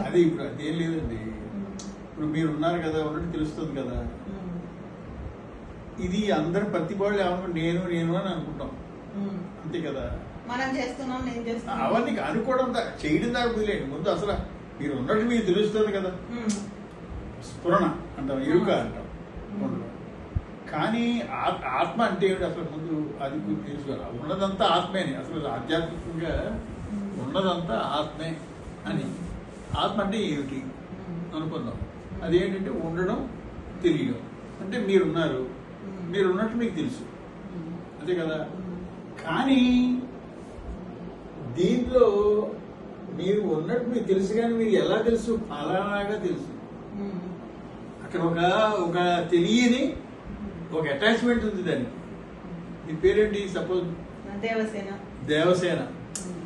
అది ఇప్పుడు అదేం లేదండి. ఇప్పుడు మీరు ఉన్నారు కదా, ఉన్నట్టు తెలుస్తుంది కదా. ఇది అందరు ప్రతి వాళ్ళు ఏమనుకో నేను నేను అని అనుకుంటాం, అంతే కదా. మనం చేస్తున్నాం, నేను చేస్తున్నాం, అవన్నీ అనుకోవడం చేయడం దాకా వదిలేండి. ముందు అసలు మీరు ఉన్నట్టు మీకు తెలుస్తుంది కదా. స్ఫురణ అంటాం, ఎరుక అంటాం. కానీ ఆత్మ అంటే ఏమిటి అసలు ముందు అది తెలుసుకోవాలి. ఉన్నదంతా ఆత్మేని, అసలు ఆధ్యాత్మికంగా ఉన్నదంతా ఆత్మే అని. ఆత్మ అంటే ఏమిటి అనుకుందాం. అదేంటంటే ఉండడం, తెలియడం. అంటే మీరున్నారు, మీరు ఉన్నట్టు మీకు తెలుసు, అంతే కదా. కానీ దీనిలో మీరు ఉన్నట్టు మీకు తెలుసు, కానీ మీరు ఎలా తెలుసు? ఫలానాగా తెలుసు. అక్కడ ఒక తెలియని ఒక అటాచ్మెంట్ ఉంది దానికి. మీ పేరేంటి? సపోజ్ దేవసేన. దేవసేన.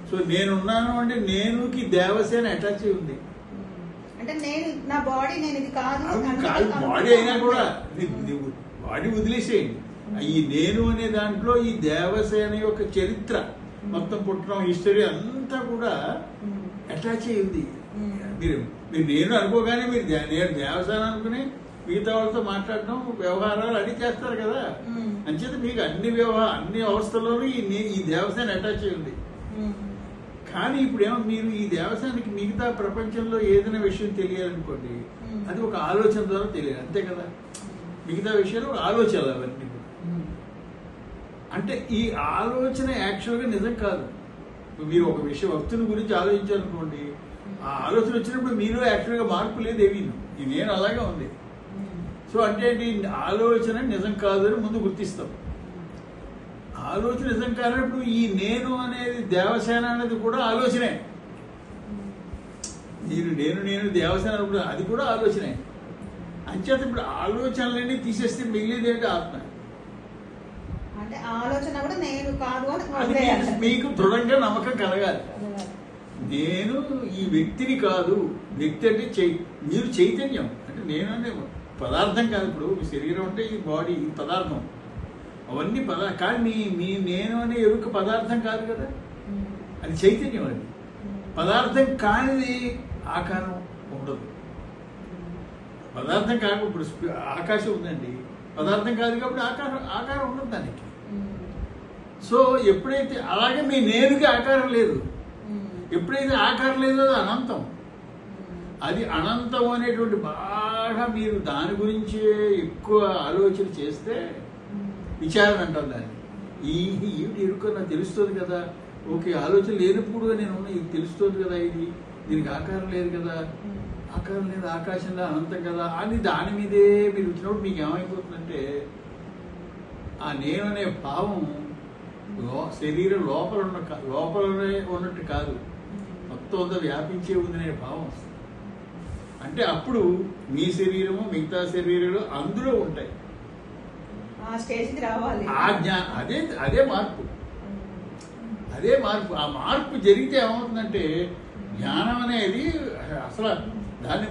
సో నేనున్నాను అంటే నేనుకి దేవసేన అటాచ్ అయి ఉంది. అంటే నేను నా బాడీ, నేను ఇది కాదు. బాడీ అయినా కూడా బాడీ వదిలేసేయండి. ఈ నేను అనే దాంట్లో ఈ దేవసేన యొక్క చరిత్ర మొత్తం, పుట్టడం, హిస్టరీ అంతా కూడా అటాచ్ అయి ఉంది. మీరు నేను అనుకోగానే మీరు నేను దేవసేన అనుకుని మిగతా వాళ్ళతో మాట్లాడడం, వ్యవహారాలు అన్ని చేస్తారు కదా. అంచేత మీకు అన్ని అవస్థల్లోనూ ఈ దేవసేన అటాచ్ అయి ఉంది. కానీ ఇప్పుడేమో మీరు ఈ దేవసేనకి మిగతా ప్రపంచంలో ఏదైనా విషయం తెలియాలనుకోండి, అది ఒక ఆలోచన ద్వారా తెలియాలి, అంతే కదా. మిగతా విషయాలు ఆలోచనలు అవన్నీ. అంటే ఈ ఆలోచన యాక్చువల్గా నిజం కాదు. మీరు ఒక వస్తువుని గురించి ఆలోచించాలనుకోండి, ఆ ఆలోచన వచ్చినప్పుడు మీలో యాక్చువల్గా మార్పు లేదు ఏమీ. ఈ నేను అలాగే ఉంది. సో అంటే ఆలోచన నిజం కాదు అని ముందు గుర్తిస్తాం. ఆలోచన నిజం కానప్పుడు ఈ నేను అనేది దేవసేన అనేది కూడా ఆలోచనే. నేను దేవసేన అనుకుంటా, అది కూడా ఆలోచనే. అంచేత ఇప్పుడు ఆలోచనలన్నీ తీసేస్తే మిగిలింది ఏంటి? ఆత్మ. అంటే ఆలోచన కూడా నేను కాదు అని మీకు దృఢంగా నమ్మకం కలగాలి. నేను ఈ వ్యక్తిని కాదు. వ్యక్తి అంటే మీరు చైతన్యం. అంటే నేను అంటే పదార్థం కాదు. ఇప్పుడు మీ శరీరం అంటే ఈ బాడీ, ఈ పదార్థం, అవన్నీ కానీ మీ నేను అనే ఎరుక పదార్థం కాదు కదా, అది చైతన్యం. అది పదార్థం కానిది ఆకారం ఉండదు. పదార్థం కాదు. ఇప్పుడు ఆకాశం ఉందండి, పదార్థం కాదు కాబట్టి ఆకారం ఉండదు దానికి. సో ఎప్పుడైతే అలాగే మీ నేనుకి ఆకారం లేదు, ఎప్పుడైతే ఆకారం లేదో అది అనంతం. అది అనంతం అనేటువంటి బాగా మీరు దాని గురించే ఎక్కువ ఆలోచన చేస్తే విచారణ అంటాం దాన్ని. ఏమిటి ఎరుక నాకు తెలుస్తుంది కదా. ఓకే, ఆలోచన లేనప్పుడు నేను ఇది తెలుస్తుంది కదా, దీనికి ఆకారం లేదు కదా, ఆకారం లేదు, ఆకాశంలో అనంతం కదా అని దాని మీదే మీరు వచ్చినప్పుడు మీకు ఏమైపోతుందంటే ఆ నేను అనే భావం శరీరం లోపలనే ఉన్నట్టు కాదు, మొత్తం అంతా వ్యాపించే ఉందనే భావం వస్తుంది. అంటే అప్పుడు మీ శరీరము మిగతా శరీరాలు అందులో ఉంటాయి. అదే మార్పు. ఆ మార్పు జరిగితే ఏమవుతుందంటే జ్ఞానం అనేది అసలు దాన్ని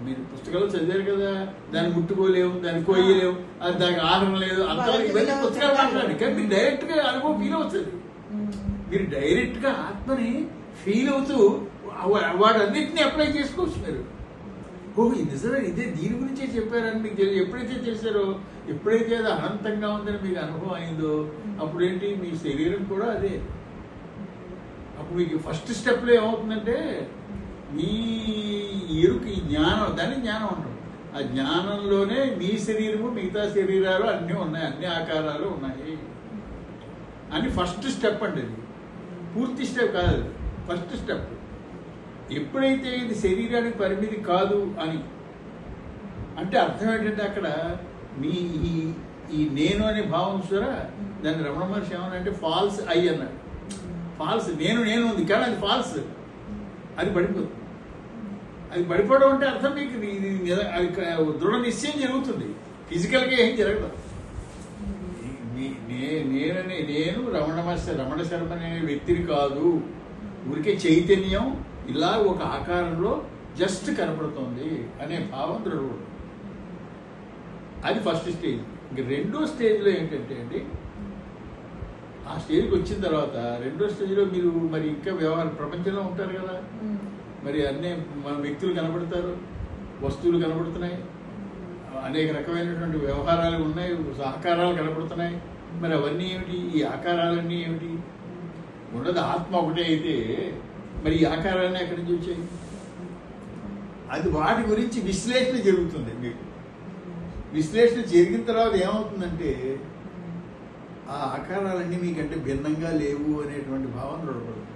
మీరు పుస్తకాలు చదివారు కదా, దాన్ని ముట్టుకోలేము, దాన్ని కోయలేము, అది దానికి ఆహారం లేదు, అంత ఇవన్నీ పుస్తకాలు మాట్లాడండి. కానీ మీరు డైరెక్ట్ గా అనుభవం ఫీల్ అవుతుంది. మీరు డైరెక్ట్ గా ఆత్మని ఫీల్ అవుతూ వాటన్నిటిని అప్లై చేసుకోవచ్చు. మీరు ఇది నిజమే, ఇదే దీని గురించే చెప్పారని మీకు ఎప్పుడైతే చేశారో, ఎప్పుడైతే అది అనంతంగా ఉందని మీకు అనుభవం అయిందో, అప్పుడేంటి మీ శరీరం కూడా అదే. అప్పుడు మీకు ఫస్ట్ స్టెప్లో ఏమవుతుందంటే మీ ఎరుక, ఈ జ్ఞానం, దాన్ని జ్ఞానం అంటాం. ఆ జ్ఞానంలోనే మీ శరీరము మిగతా శరీరాలు అన్నీ ఉన్నాయి, అన్ని ఆకారాలు ఉన్నాయి అని ఫస్ట్ స్టెప్ అంటే. ఇది పూర్తి స్టెప్ కాదు, ఫస్ట్ స్టెప్. ఎప్పుడైతే ఇది శరీరానికి పరిమితి కాదు అని అంటే అర్థం ఏంటంటే అక్కడ మీ ఈ నేను అనే భావం చూసారా, దాన్ని రమణ మహర్షి ఏమన్నా ఫాల్స్ ఐ అన్నాడు. ఫాల్స్ నేను ఉంది కానీ అది ఫాల్స్, అది పడిపోతుంది. అది పడిపోవడం అంటే అర్థం మీకు అది దృఢ నిశ్చయం జరుగుతుంది, ఫిజికల్గా ఏం జరగదు. నేను రమణ శర్మ అనే వ్యక్తిని కాదు, ఊరికే చైతన్యం ఇలా ఒక ఆకారంలో జస్ట్ కనపడుతుంది అనే భావం దృఢపడు. అది ఫస్ట్ స్టేజ్. ఇంక రెండో స్టేజ్లో ఏంటంటే అండి, ఆ స్టేజ్కి వచ్చిన తర్వాత రెండో స్టేజ్లో మీరు మరి ఇంకా వ్యవహారం ప్రపంచంలో ఉంటారు కదా, మరి అన్నీ మన వ్యక్తులు కనబడతారు, వస్తువులు కనబడుతున్నాయి, అనేక రకమైనటువంటి వ్యవహారాలు ఉన్నాయి, సహకారాలు కనబడుతున్నాయి. మరి అవన్నీ ఏమిటి? ఈ ఆకారాలన్నీ ఏమిటి? ఉన్నది ఆత్మ ఒకటే అయితే మరి ఈ ఆకారాన్ని ఎక్కడి నుంచి వచ్చాయి? అది వాటి గురించి విశ్లేషణ జరుగుతుంది. మీకు విశ్లేషణ జరిగిన తర్వాత ఏమవుతుందంటే ఆ ఆకారాలన్నీ మీకంటే భిన్నంగా లేవు అనేటువంటి భావన దృఢపడుతుంది.